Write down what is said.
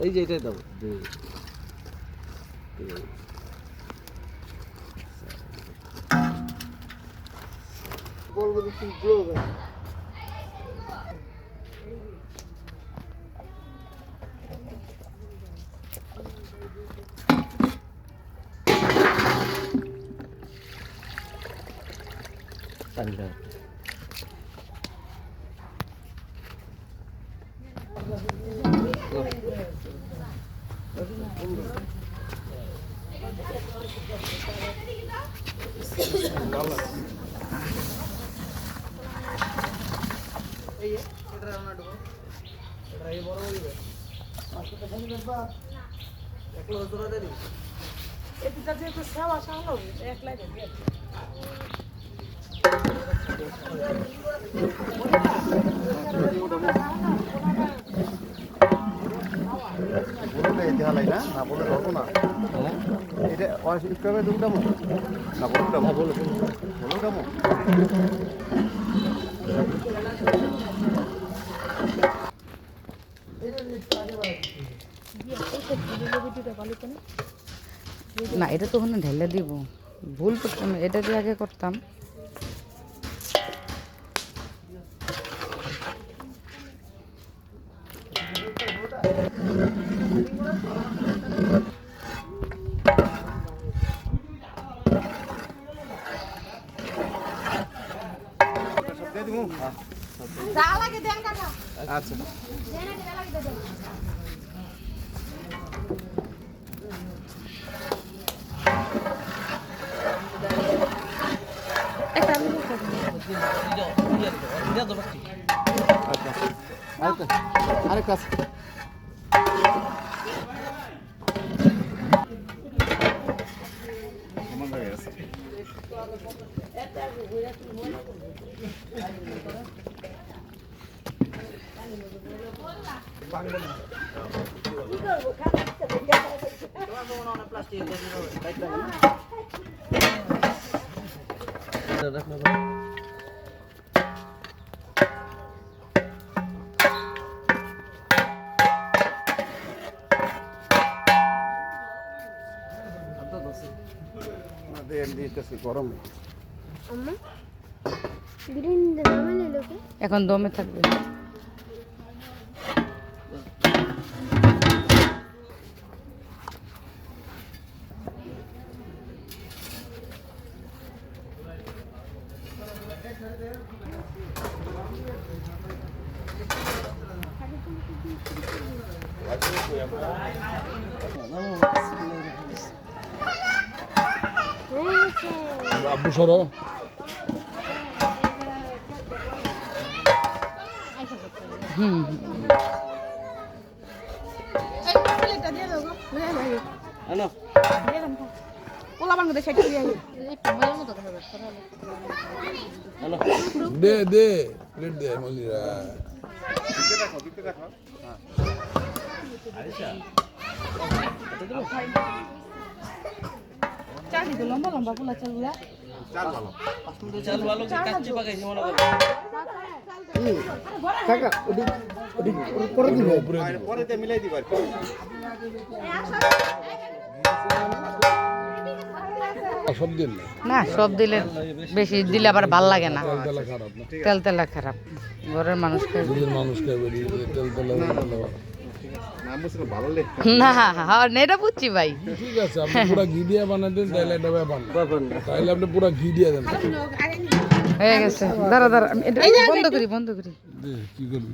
এই যে এটাই দাও বলবো না, এটা তো ওখানে ঢেলে দিব, ভুল করতাম, এটা যে আগে করতাম। আচ্ছা আরেকটা গরম এখন দমে থাকবে। আব্বু সরো দে দে প্লেট দে মলিরা লম্বা লম্বা পোলা চালগুলা চাল ভালো কাচ্চি পাকাইছি মনে করে কাকা পরে দিব পরে মিলাই দিবা সব দিন না, সব দিলে বেশি দিলে আবার ভাল লাগে না, তেল তেলা খারাপ। ঘরের মানুষ খায়, না এটা বুঝছি ভাই। ঠিক আছে, আপনি পুরো ঘি দিয়ে বানাই দেন, তাহলে এটা ব্যাপার না, তাহলে আপনি পুরো ঘি দিয়ে দেন। হয়ে গেছে, দাঁড়া দাঁড়া, বন্ধ করি কি করবি।